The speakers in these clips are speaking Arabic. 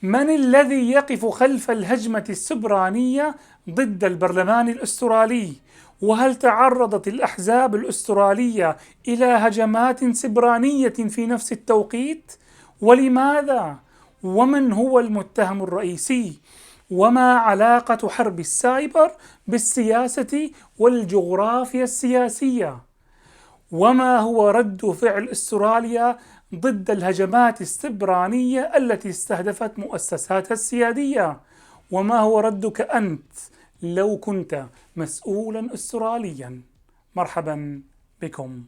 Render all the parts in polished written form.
من الذي يقف خلف الهجمة السبرانية ضد البرلمان الأسترالي؟ وهل تعرضت الأحزاب الأسترالية إلى هجمات سبرانية في نفس التوقيت؟ ولماذا؟ ومن هو المتهم الرئيسي؟ وما علاقة حرب السايبر بالسياسة والجغرافيا السياسية؟ وما هو رد فعل أستراليا ضد الهجمات السبرانية التي استهدفت مؤسساتها السيادية؟ وما هو ردك أنت لو كنت مسؤولا أستراليا؟ مرحبا بكم.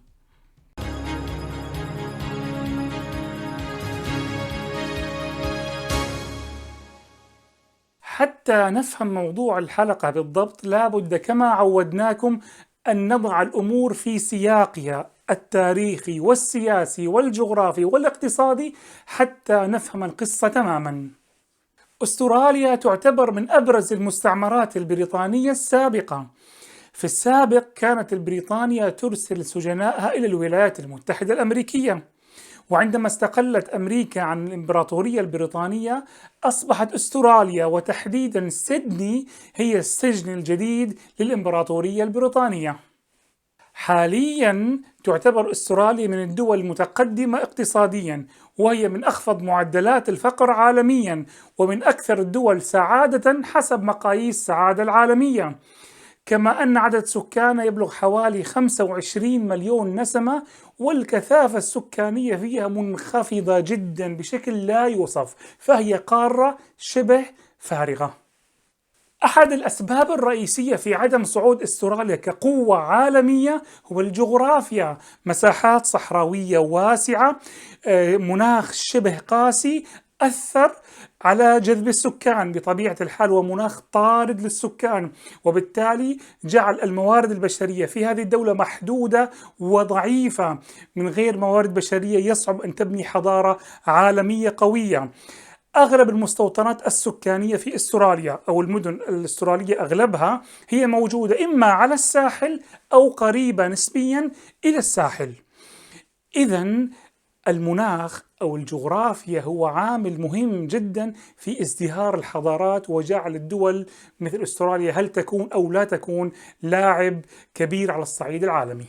حتى نفهم موضوع الحلقة بالضبط لابد كما عودناكم أن نضع الأمور في سياقها التاريخي والسياسي والجغرافي والاقتصادي حتى نفهم القصة تماما. أستراليا تعتبر من أبرز المستعمرات البريطانية السابقة. في السابق كانت بريطانيا ترسل سجنائها إلى الولايات المتحدة الأمريكية، وعندما استقلت أمريكا عن الإمبراطورية البريطانية أصبحت أستراليا وتحديدا سيدني هي السجن الجديد للإمبراطورية البريطانية. حاليا تعتبر أستراليا من الدول المتقدمة اقتصاديا، وهي من أخفض معدلات الفقر عالميا، ومن أكثر الدول سعادة حسب مقاييس السعادة العالمية، كما أن عدد سكانها يبلغ حوالي 25 مليون نسمة، والكثافة السكانية فيها منخفضة جدا بشكل لا يوصف، فهي قارة شبه فارغة. أحد الأسباب الرئيسية في عدم صعود أستراليا كقوة عالمية هو الجغرافيا، مساحات صحراوية واسعة، مناخ شبه قاسي أثر على جذب السكان بطبيعة الحال، ومناخ طارد للسكان، وبالتالي جعل الموارد البشرية في هذه الدولة محدودة وضعيفة. من غير موارد بشرية يصعب أن تبني حضارة عالمية قوية. أغلب المستوطنات السكانية في أستراليا أو المدن الأسترالية أغلبها هي موجودة إما على الساحل أو قريبة نسبيا إلى الساحل. إذن المناخ أو الجغرافيا هو عامل مهم جدا في ازدهار الحضارات وجعل الدول مثل أستراليا هل تكون أو لا تكون لاعب كبير على الصعيد العالمي.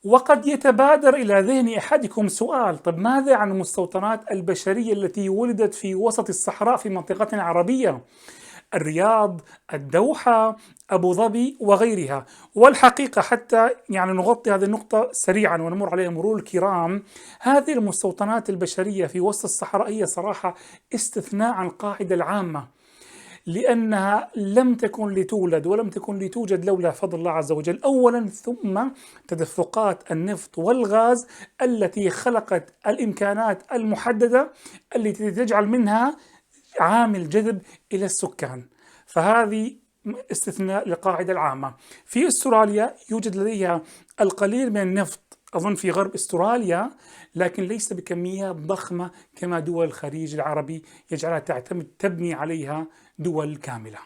وقد يتبادر إلى ذهن أحدكم سؤال: طب ماذا عن المستوطنات البشرية التي ولدت في وسط الصحراء في منطقتنا العربية؟ الرياض، الدوحة، أبو ظبي وغيرها. والحقيقة حتى نغطي هذه النقطة سريعا ونمر عليها مرور الكرام، هذه المستوطنات البشرية في وسط الصحراء هي صراحة استثناء عن القاعدة العامة، لأنها لم تكن لتولد ولم تكن لتوجد لولا فضل الله عز وجل أولا، ثم تدفقات النفط والغاز التي خلقت الإمكانات المحددة التي تجعل منها عامل جذب إلى السكان. فهذه استثناء للقاعدة العامة. في أستراليا يوجد لديها القليل من النفط أظن في غرب أستراليا، لكن ليس بكميات ضخمة كما دول الخليج العربي يجعلها تبني عليها دول كاملة.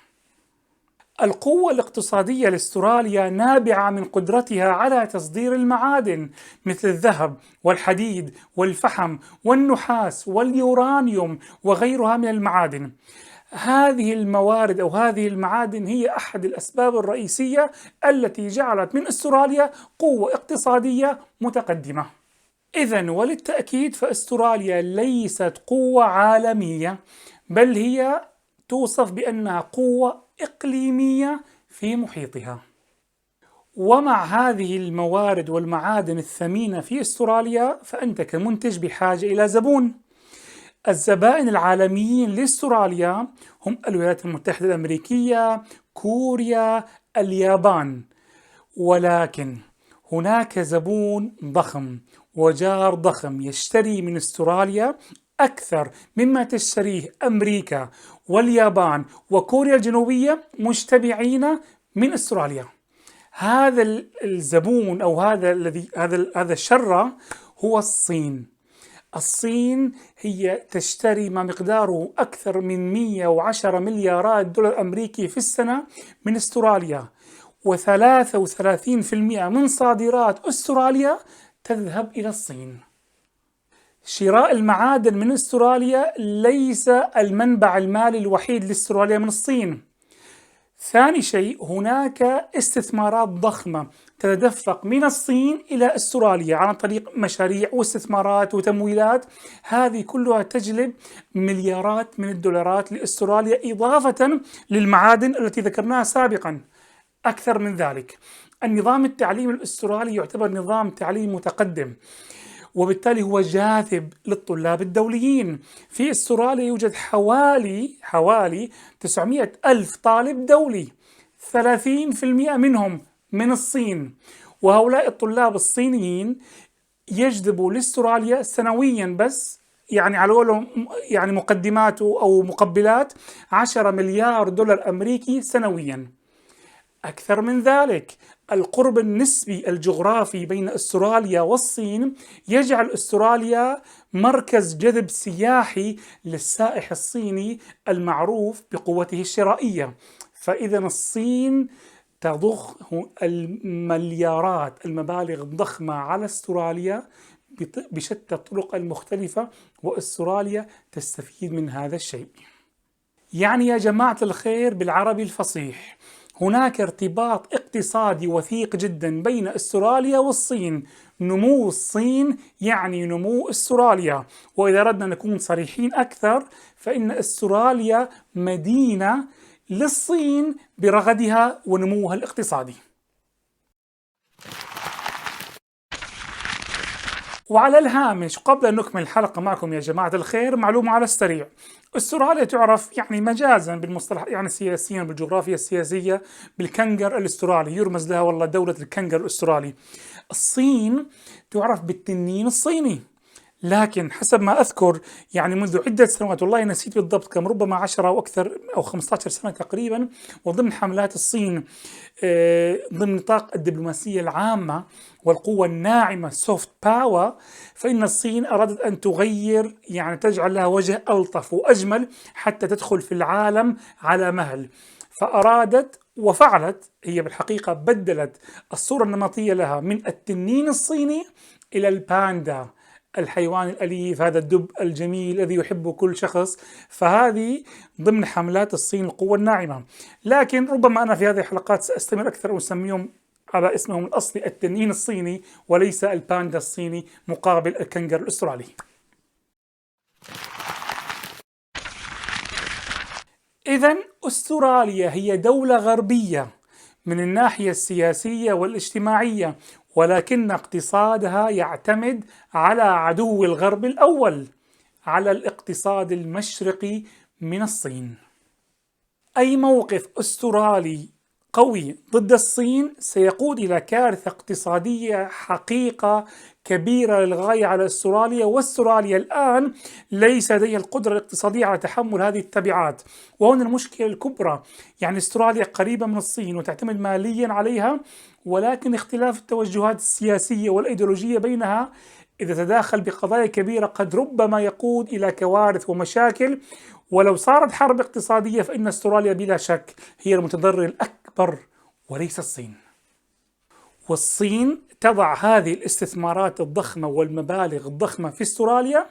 القوة الاقتصادية لاستراليا نابعة من قدرتها على تصدير المعادن مثل الذهب والحديد والفحم والنحاس واليورانيوم وغيرها من المعادن. هذه الموارد أو هذه المعادن هي أحد الأسباب الرئيسية التي جعلت من أستراليا قوة اقتصادية متقدمة. إذن وللتأكيد فأستراليا ليست قوة عالمية، بل هي توصف بأنها قوة إقليمية في محيطها. ومع هذه الموارد والمعادن الثمينة في أستراليا فأنت كمنتج بحاجة إلى زبون. الزبائن العالميين لاستراليا هم الولايات المتحدة الأمريكية، كوريا، اليابان، ولكن هناك زبون ضخم وجار ضخم يشتري من استراليا أكثر مما تشتريه أمريكا واليابان وكوريا الجنوبية مجتمعين من استراليا. هذا الزبون أو هذا الشرة هو الصين. الصين هي تشتري ما مقداره أكثر من 110 مليارات دولار أمريكي في السنة من استراليا، و33% من صادرات أستراليا تذهب إلى الصين. شراء المعادن من استراليا ليس المنبع المالي الوحيد لاستراليا من الصين. ثاني شيء، هناك استثمارات ضخمة تتدفق من الصين إلى استراليا عن طريق مشاريع واستثمارات وتمويلات، هذه كلها تجلب مليارات من الدولارات لاستراليا إضافة للمعادن التي ذكرناها سابقا. أكثر من ذلك، النظام التعليمي الأسترالي يعتبر نظام تعليم متقدم، وبالتالي هو جاذب للطلاب الدوليين. في استراليا يوجد حوالي 900 ألف طالب دولي، 30% منهم من الصين، وهؤلاء الطلاب الصينيين يجذبوا لاستراليا سنويا بس، يعني على قولهم يعني مقدمات أو مقبلات 10 مليار دولار أمريكي سنويا. أكثر من ذلك، القرب النسبي الجغرافي بين استراليا والصين يجعل استراليا مركز جذب سياحي للسائح الصيني المعروف بقوته الشرائية. فإذا الصين تضخ المليارات، المبالغ الضخمة على استراليا بشتى الطرق المختلفة، واستراليا تستفيد من هذا الشيء. يعني يا جماعة الخير بالعربي الفصيح، هناك ارتباط اقتصادي وثيق جدا بين استراليا والصين. نمو الصين يعني نمو استراليا، وإذا أردنا نكون صريحين أكثر فإن استراليا مدينة للصين برغدها ونموها الاقتصادي. وعلى الهامش قبل أن نكمل الحلقة معكم يا جماعة الخير، معلومة على السريع. استراليا تعرف يعني مجازا بالمصطلح، يعني سياسيا بالجغرافيا السياسية، بالكنغر الاسترالي، يرمز لها والله دولة الكنغر الاسترالي. الصين تعرف بالتنين الصيني، لكن حسب ما أذكر يعني منذ عدة سنوات، والله نسيت بالضبط كم، ربما 10 أو أكثر أو 15 سنة تقريبا، وضمن حملات الصين ضمن نطاق الدبلوماسية العامة والقوة الناعمة سوفت باور، فإن الصين أرادت أن تغير، يعني تجعل لها وجه ألطف وأجمل حتى تدخل في العالم على مهل. فأرادت وفعلت، هي بالحقيقة بدلت الصورة النمطية لها من التنين الصيني إلى الباندا، الحيوان الأليف، هذا الدب الجميل الذي يحبه كل شخص. فهذه ضمن حملات الصين القوة الناعمة. لكن ربما أنا في هذه الحلقات سأستمر أكثر وأسميهم على اسمهم الأصلي التنين الصيني، وليس الباندا الصيني مقابل الكنغر الأسترالي. إذن أستراليا هي دولة غربية من الناحية السياسية والاجتماعية، ولكن اقتصادها يعتمد على عدو الغرب الأول، على الاقتصاد المشرقي من الصين. أي موقف أسترالي قوي ضد الصين سيقود إلى كارثة اقتصادية حقيقة كبيرة للغاية على استراليا، واستراليا الآن ليس لديها القدرة الاقتصادية على تحمل هذه التبعات. وهنا المشكلة الكبرى، يعني استراليا قريبة من الصين وتعتمد ماليا عليها، ولكن اختلاف التوجهات السياسية والأيديولوجية بينها إذا تداخل بقضايا كبيرة قد ربما يقود إلى كوارث ومشاكل. ولو صارت حرب اقتصادية فإن استراليا بلا شك هي المتضرر الأكبر وليس الصين. والصين تضع هذه الاستثمارات الضخمة والمبالغ الضخمة في استراليا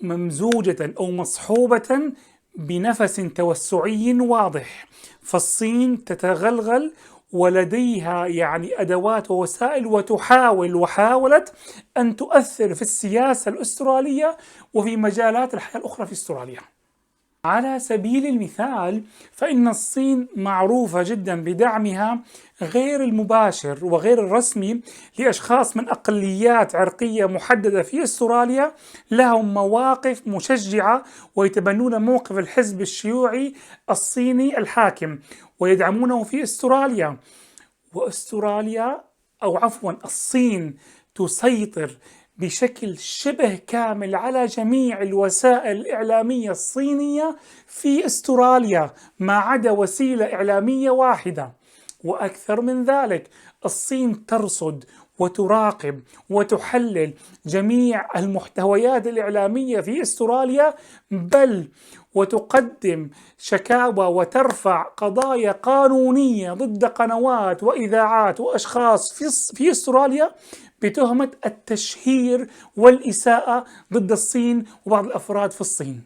ممزوجة أو مصحوبة بنفس توسعي واضح. فالصين تتغلغل ولديها يعني أدوات ووسائل، وحاولت أن تؤثر في السياسة الأسترالية وفي مجالات الحياة الأخرى في استراليا. على سبيل المثال، فإن الصين معروفة جدا بدعمها غير المباشر وغير الرسمي لأشخاص من أقليات عرقية محددة في استراليا، لهم مواقف مشجعة ويتبنون موقف الحزب الشيوعي الصيني الحاكم ويدعمونه في استراليا. واستراليا أو عفوا الصين تسيطر بشكل شبه كامل على جميع الوسائل الإعلامية الصينية في استراليا ما عدا وسيلة إعلامية واحدة. وأكثر من ذلك، الصين ترصد وتراقب وتحلل جميع المحتويات الإعلامية في استراليا، بل وتقدم شكاوى وترفع قضايا قانونية ضد قنوات وإذاعات وأشخاص في استراليا بتهمة التشهير والإساءة ضد الصين وبعض الأفراد في الصين.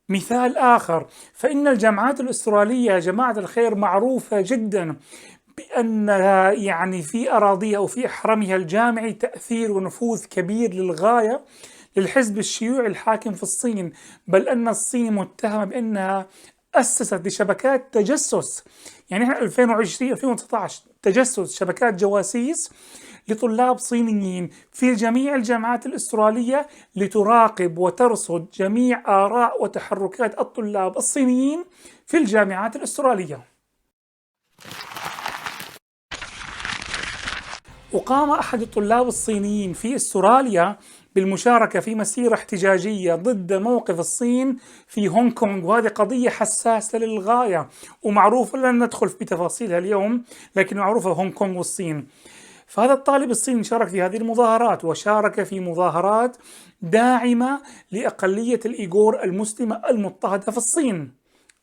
مثال آخر، فإن الجامعات الأسترالية يا جماعة الخير معروفة جدا بأنها يعني في أراضيها أو في إحرامها الجامعي تأثير ونفوذ كبير للغاية للحزب الشيوعي الحاكم في الصين، بل أن الصين متهمة بأنها أسست لشبكات تجسس، يعني احنا 2020 2019 تجسس شبكات جواسيس لطلاب صينيين في جميع الجامعات الأسترالية لتراقب وترصد جميع آراء وتحركات الطلاب الصينيين في الجامعات الأسترالية. وقام أحد الطلاب الصينيين في أستراليا بالمشاركة في مسيرة احتجاجية ضد موقف الصين في هونغ كونغ، وهذه قضية حساسة للغاية ومعروفة، لن ندخل بتفاصيلها اليوم، لكن معروفة هونغ كونغ والصين. فهذا الطالب الصيني شارك في هذه المظاهرات، وشارك في مظاهرات داعمة لأقلية الإيغور المسلمة المضطهدة في الصين.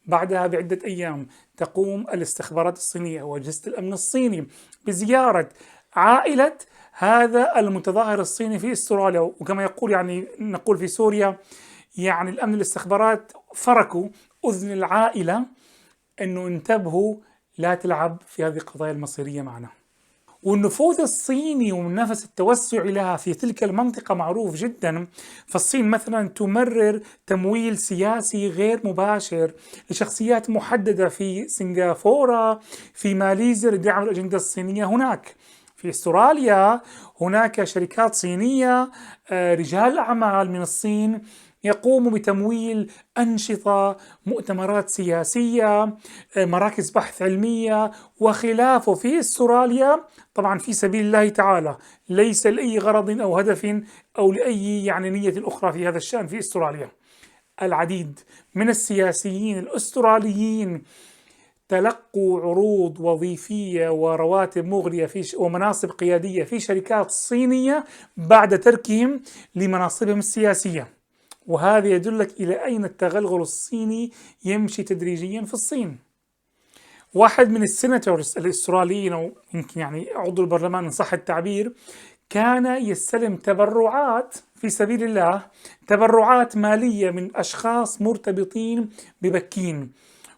بعدها بعدة أيام تقوم الاستخبارات الصينية وأجهزة الأمن الصيني بزيارة عائلة هذا المتظاهر الصيني في استراليا، وكما يقول يعني نقول في سوريا يعني الأمن الاستخبارات فركوا أذن العائلة أنه انتبهوا لا تلعب في هذه القضايا المصيرية معنا. والنفوذ الصيني ونفس التوسع لها في تلك المنطقة معروف جدا، فالصين مثلا تمرر تمويل سياسي غير مباشر لشخصيات محددة في سنغافورة، في ماليزيا لدعم الأجندة الصينية هناك. في استراليا هناك شركات صينية رجال أعمال من الصين يقوموا بتمويل أنشطة، مؤتمرات سياسية، مراكز بحث علمية وخلافه في استراليا، طبعا في سبيل الله تعالى، ليس لأي غرض أو هدف أو لأي يعني نية أخرى في هذا الشأن. في استراليا العديد من السياسيين الأستراليين تلقوا عروض وظيفية ورواتب مغرية ومناصب قيادية في شركات صينية بعد تركهم لمناصبهم السياسية، وهذا يدلك إلى أين التغلغل الصيني يمشي تدريجيا في الصين. واحد من السيناتورز الأستراليين أو يمكن يعني عضو البرلمان إن صح التعبير، كان يستلم تبرعات في سبيل الله، تبرعات مالية من أشخاص مرتبطين ببكين،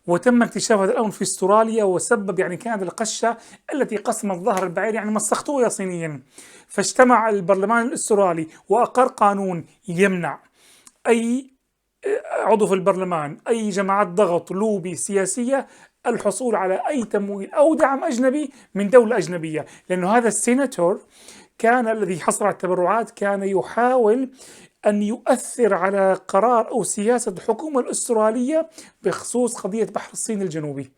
وتم اكتشاف هذا الأمر في استراليا وسبب يعني كانت القشة التي قسمت ظهر البعير، يعني مسختوه يا صينيين. فاجتمع البرلمان الأسترالي وأقر قانون يمنع أي عضو في البرلمان، أي جماعات ضغط لوبي سياسية، الحصول على أي تمويل أو دعم أجنبي من دولة أجنبية، لأنه هذا السيناتور كان الذي حصل على التبرعات كان يحاول أن يؤثر على قرار أو سياسة الحكومة الأسترالية بخصوص قضية بحر الصين الجنوبي،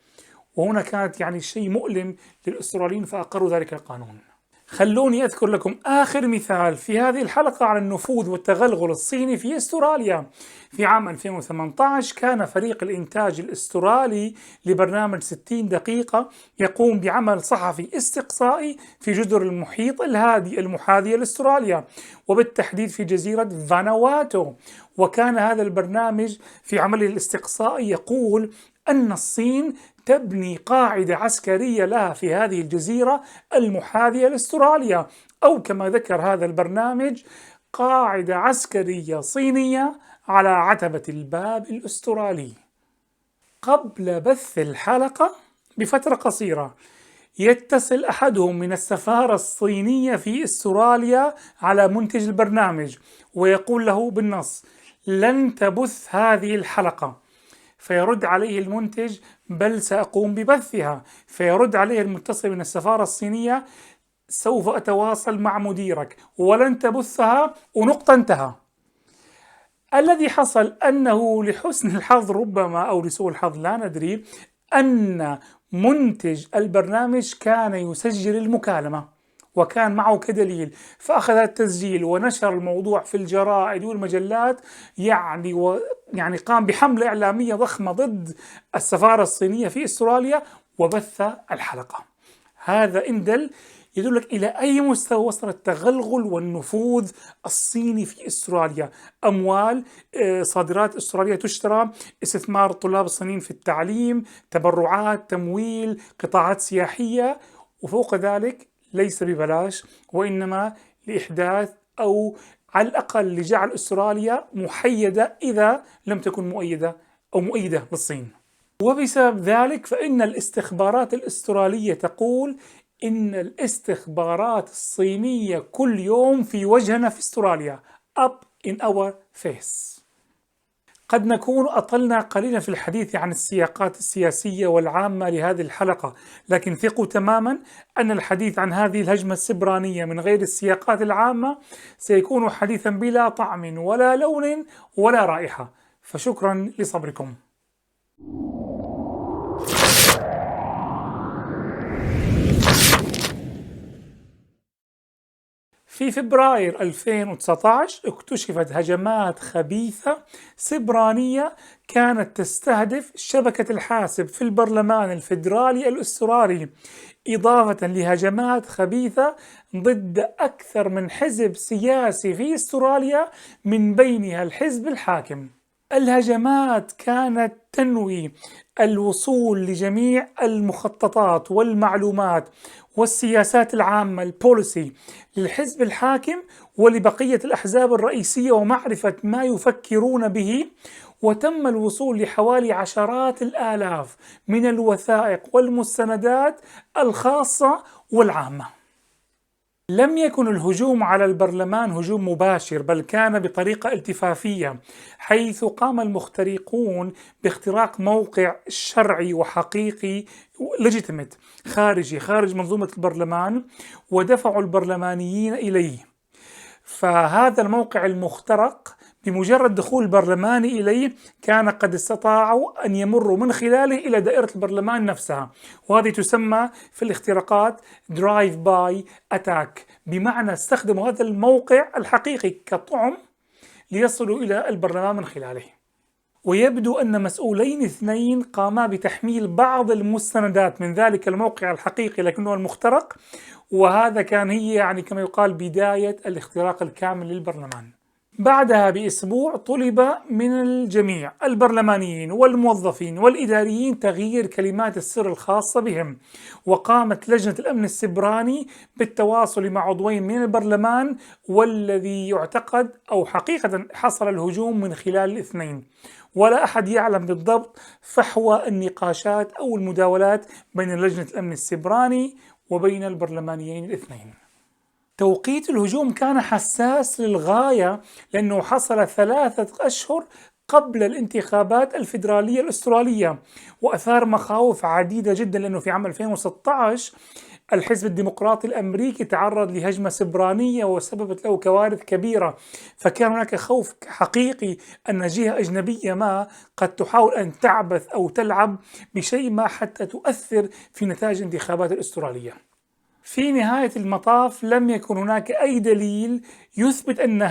وهنا كانت يعني شيء مؤلم للأستراليين فأقروا ذلك القانون. خلوني أذكر لكم آخر مثال في هذه الحلقة على النفوذ والتغلغل الصيني في استراليا. في عام 2018 كان فريق الإنتاج الأسترالي لبرنامج 60 دقيقة يقوم بعمل صحفي استقصائي في جزر المحيط الهادي المحاذية لاستراليا، وبالتحديد في جزيرة فانواتو. وكان هذا البرنامج في عمله الاستقصائي يقول أن الصين تبني قاعدة عسكرية لها في هذه الجزيرة المحاذية لاستراليا، أو كما ذكر هذا البرنامج قاعدة عسكرية صينية على عتبة الباب الأسترالي. قبل بث الحلقة بفترة قصيرة يتصل أحدهم من السفارة الصينية في استراليا على منتج البرنامج ويقول له بالنص: لن تبث هذه الحلقة. فيرد عليه المنتج: بل سأقوم ببثها. فيرد عليه المتصل من السفارة الصينية: سوف أتواصل مع مديرك ولن تبثها، ونقطة انتهى. الذي حصل أنه لحسن الحظ ربما أو لسوء الحظ لا ندري، أن منتج البرنامج كان يسجل المكالمة وكان معه كدليل، فأخذ التسجيل ونشر الموضوع في الجرائد والمجلات، يعني قام بحملة إعلامية ضخمة ضد السفارة الصينية في استراليا وبث الحلقة. هذا إن يدلك إلى أي مستوى وصل التغلغل والنفوذ الصيني في استراليا. أموال صادرات أستراليا تشترى، استثمار الطلاب الصينيين في التعليم، تبرعات، تمويل، قطاعات سياحية، وفوق ذلك ليس ببلاش، وإنما لإحداث أو على الأقل لجعل أستراليا محيدة إذا لم تكن مؤيدة أو مؤيدة للصين. وبسبب ذلك فإن الاستخبارات الأسترالية تقول إن الاستخبارات الصينية كل يوم في وجهنا في أستراليا up in our face. قد نكون أطلنا قليلا في الحديث عن السياقات السياسية والعامة لهذه الحلقة، لكن ثقوا تماما أن الحديث عن هذه الهجمة السبرانية من غير السياقات العامة سيكون حديثا بلا طعم ولا لون ولا رائحة، فشكرا لصبركم. في فبراير 2019 اكتشفت هجمات خبيثة سبرانية كانت تستهدف شبكة الحاسب في البرلمان الفيدرالي الأسترالي، إضافة لهجمات خبيثة ضد أكثر من حزب سياسي في أستراليا من بينها الحزب الحاكم. الهجمات كانت تنوي الوصول لجميع المخططات والمعلومات والسياسات العامة البوليسي للحزب الحاكم ولبقية الأحزاب الرئيسية ومعرفة ما يفكرون به، وتم الوصول لحوالي عشرات الآلاف من الوثائق والمستندات الخاصة والعامة. لم يكن الهجوم على البرلمان هجوم مباشر، بل كان بطريقة التفافية، حيث قام المخترقون باختراق موقع شرعي وحقيقي legitimate خارج منظومة البرلمان، ودفعوا البرلمانيين إليه. فهذا الموقع المخترق بمجرد دخول البرلماني إليه كان قد استطاعوا أن يمروا من خلاله إلى دائرة البرلمان نفسها، وهذه تسمى في الاختراقات Drive by Attack، بمعنى استخدموا هذا الموقع الحقيقي كطعم ليصلوا إلى البرلمان من خلاله. ويبدو أن مسؤولين اثنين قاما بتحميل بعض المستندات من ذلك الموقع الحقيقي لكنه المخترق، وهذا كان هي يعني كما يقال بداية الاختراق الكامل للبرلمان. بعدها بأسبوع طلب من الجميع البرلمانيين والموظفين والإداريين تغيير كلمات السر الخاصة بهم، وقامت لجنة الأمن السبراني بالتواصل مع عضوين من البرلمان، والذي يعتقد أو حقيقة حصل الهجوم من خلال الاثنين، ولا أحد يعلم بالضبط فحوى النقاشات أو المداولات بين لجنة الأمن السبراني وبين البرلمانيين الاثنين. توقيت الهجوم كان حساس للغاية، لأنه حصل 3 أشهر قبل الانتخابات الفيدرالية الأسترالية، وأثار مخاوف عديدة جدا، لأنه في عام 2016 الحزب الديمقراطي الأمريكي تعرض لهجمة سبرانية وسببت له كوارث كبيرة، فكان هناك خوف حقيقي أن جهة أجنبية ما قد تحاول أن تعبث أو تلعب بشيء ما حتى تؤثر في نتائج الانتخابات الأسترالية. في نهاية المطاف لم يكن هناك أي دليل يثبت أن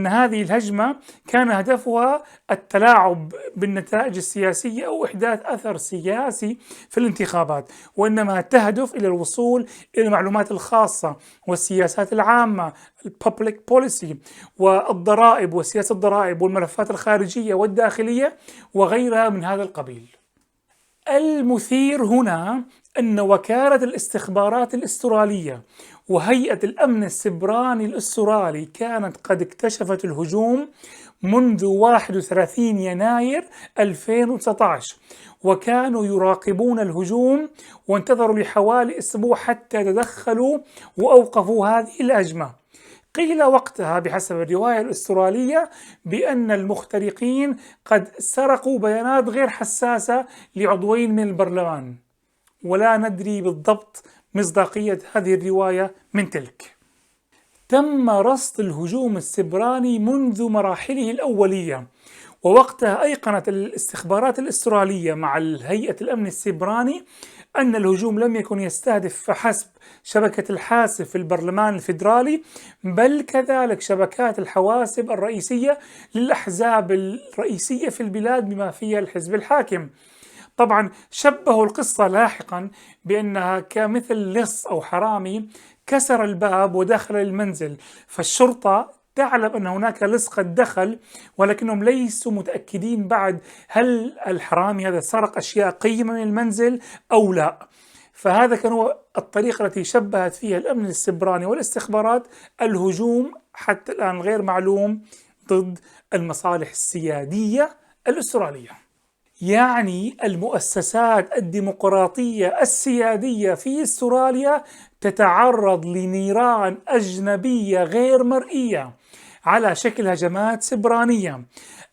هذه الهجمة كان هدفها التلاعب بالنتائج السياسية أو إحداث أثر سياسي في الانتخابات، وإنما تهدف إلى الوصول إلى المعلومات الخاصة والسياسات العامة الببليك بوليسي والضرائب وسياسة الضرائب والملفات الخارجية والداخلية وغيرها من هذا القبيل. المثير هنا أن وكالة الاستخبارات الأسترالية وهيئة الأمن السبراني الأسترالي كانت قد اكتشفت الهجوم منذ 31 يناير 2019، وكانوا يراقبون الهجوم وانتظروا لحوالي أسبوع حتى تدخلوا وأوقفوا هذه الهجمة. قيل وقتها بحسب الرواية الأسترالية بأن المخترقين قد سرقوا بيانات غير حساسة لعضوين من البرلمان، ولا ندري بالضبط مصداقية هذه الرواية من تلك. تم رصد الهجوم السبراني منذ مراحله الأولية، ووقتها أيقنت الاستخبارات الأسترالية مع هيئة الأمن السبراني أن الهجوم لم يكن يستهدف فحسب شبكة الحاسب في البرلمان الفيدرالي، بل كذلك شبكات الحواسب الرئيسية للأحزاب الرئيسية في البلاد بما فيها الحزب الحاكم. طبعا شبهوا القصة لاحقا بأنها كمثل لص أو حرامي كسر الباب ودخل المنزل، فالشرطة تعلم أن هناك لص قد دخل، ولكنهم ليسوا متأكدين بعد هل الحرامي هذا سرق أشياء قيمة من المنزل أو لا. فهذا كان هو الطريقة التي شبهت فيها الأمن السبراني والاستخبارات الهجوم حتى الآن غير معلوم ضد المصالح السيادية الأسترالية. يعني المؤسسات الديمقراطية السيادية في أستراليا تتعرض لنيران أجنبية غير مرئية على شكل هجمات سبرانية.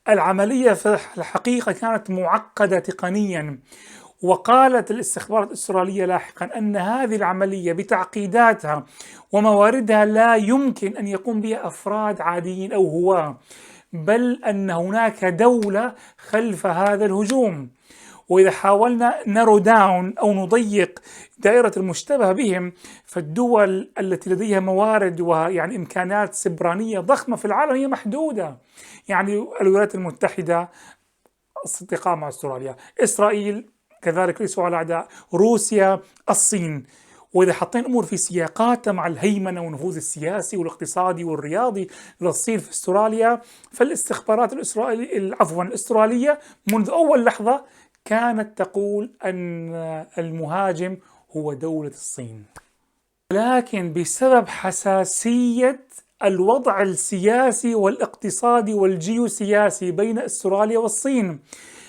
العملية في الحقيقة كانت معقدة تقنيا، وقالت الاستخبارات الأسترالية لاحقا أن هذه العملية بتعقيداتها ومواردها لا يمكن أن يقوم بها أفراد عاديين أو هواة، بل أن هناك دولة خلف هذا الهجوم. وإذا حاولنا نرو داون أو نضيق دائرة المشتبه بهم، فالدول التي لديها موارد ويعني إمكانات سبرانية ضخمة في العالم هي محدودة. يعني الولايات المتحدة أصدقاء مع أستراليا، إسرائيل كذلك ليسوا على أعداء، روسيا، الصين. وإذا حطينا الأمور في سياقاتها مع الهيمنة والنفوذ السياسي والاقتصادي والرياضي للصين في أستراليا، فالاستخبارات الأسترالية منذ أول لحظة كانت تقول أن المهاجم هو دولة الصين. لكن بسبب حساسية الوضع السياسي والاقتصادي والجيوسياسي بين أستراليا والصين،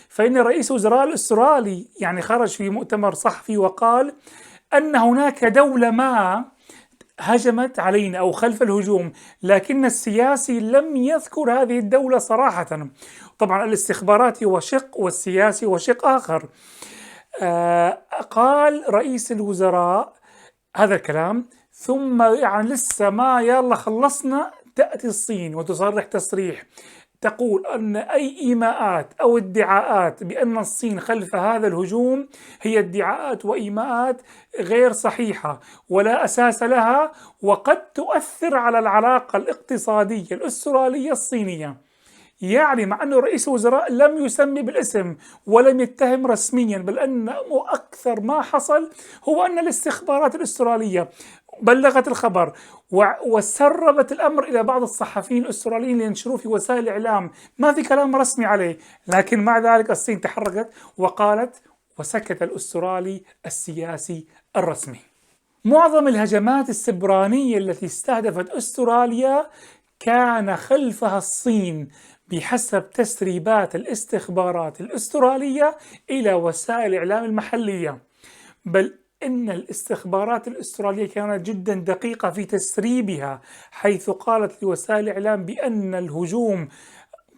فإن رئيس وزراء الأسترالي يعني خرج في مؤتمر صحفي وقال أن هناك دولة ما هجمت علينا أو خلف الهجوم، لكن السياسي لم يذكر هذه الدولة صراحة. طبعا الاستخباراتي هو شق والسياسي هو شق آخر. قال رئيس الوزراء هذا الكلام، ثم يعني لسه ما يلا خلصنا تأتي الصين وتصرح تصريح تقول أن أي إيماءات أو ادعاءات بأن الصين خلف هذا الهجوم هي ادعاءات وإيماءات غير صحيحة ولا أساس لها، وقد تؤثر على العلاقة الاقتصادية الأسترالية الصينية. يعني مع أنه رئيس الوزراء لم يسمي بالاسم ولم يتهم رسميا، بل أن أكثر ما حصل هو أن الاستخبارات الأسترالية بلغت الخبر وسربت الأمر إلى بعض الصحفيين الأستراليين لينشروه في وسائل الإعلام، ما في كلام رسمي عليه. لكن مع ذلك الصين تحركت وقالت، وسكت الأسترالي السياسي الرسمي. معظم الهجمات السبرانية التي استهدفت أستراليا كان خلفها الصين بحسب تسريبات الاستخبارات الأسترالية إلى وسائل الإعلام المحلية، بل إن الاستخبارات الأسترالية كانت جدا دقيقة في تسريبها، حيث قالت لوسائل الإعلام بأن الهجوم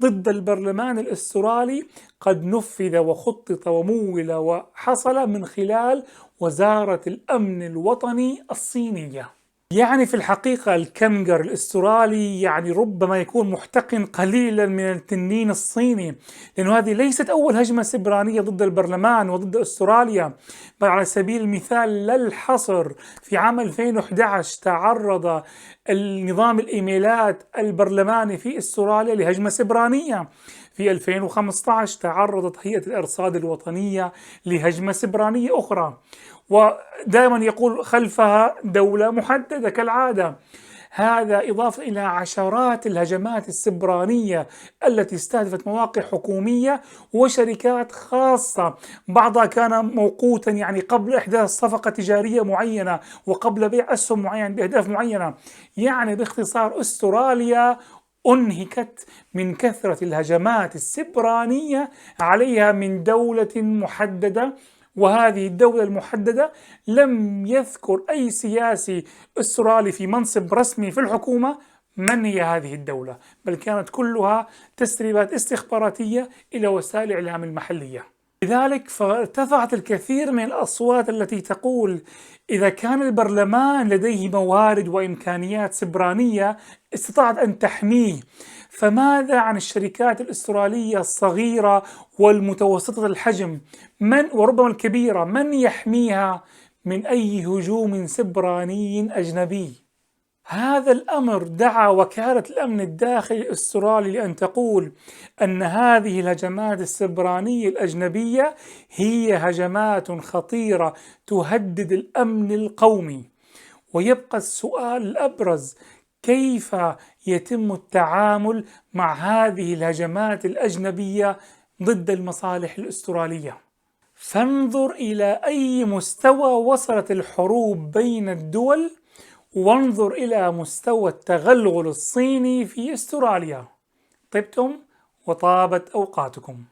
ضد البرلمان الأسترالي قد نفذ وخطط ومول وحصل من خلال وزارة الأمن الوطني الصينية. يعني في الحقيقة الكنغر الأسترالي يعني ربما يكون محتقن قليلا من التنين الصيني، لأنه هذه ليست أول هجمة سبرانية ضد البرلمان وضد أستراليا. بل على سبيل المثال للحصر في عام 2011 تعرض النظام الإيميلات البرلماني في أستراليا لهجمة سبرانية. في 2015 تعرضت هيئة الإرصاد الوطنية لهجمة سبرانية أخرى، ودائما يقول خلفها دولة محددة كالعادة. هذا إضافة إلى عشرات الهجمات السبرانية التي استهدفت مواقع حكومية وشركات خاصة، بعضها كان موقوتا يعني قبل إحداث صفقة تجارية معينة وقبل بيع أسهم معينة بأهداف معينة. يعني باختصار أستراليا أنهكت من كثرة الهجمات السبرانية عليها من دولة محددة، وهذه الدولة المحددة لم يذكر أي سياسي أسترالي في منصب رسمي في الحكومة من هي هذه الدولة، بل كانت كلها تسريبات استخباراتية إلى وسائل الإعلام المحلية. لذلك فارتفعت الكثير من الأصوات التي تقول إذا كان البرلمان لديه موارد وإمكانيات سبرانية استطاعت أن تحميه، فماذا عن الشركات الأسترالية الصغيرة والمتوسطة الحجم وربما الكبيرة؟ من يحميها من أي هجوم سبراني أجنبي؟ هذا الأمر دعا وكالة الأمن الداخلي الأسترالي لأن تقول أن هذه الهجمات السبرانية الأجنبية هي هجمات خطيرة تهدد الأمن القومي. ويبقى السؤال الأبرز، كيف يتم التعامل مع هذه الهجمات الأجنبية ضد المصالح الأسترالية؟ فانظر إلى أي مستوى وصلت الحروب بين الدول، وانظر إلى مستوى التغلغل الصيني في أستراليا. طبتم وطابت أوقاتكم.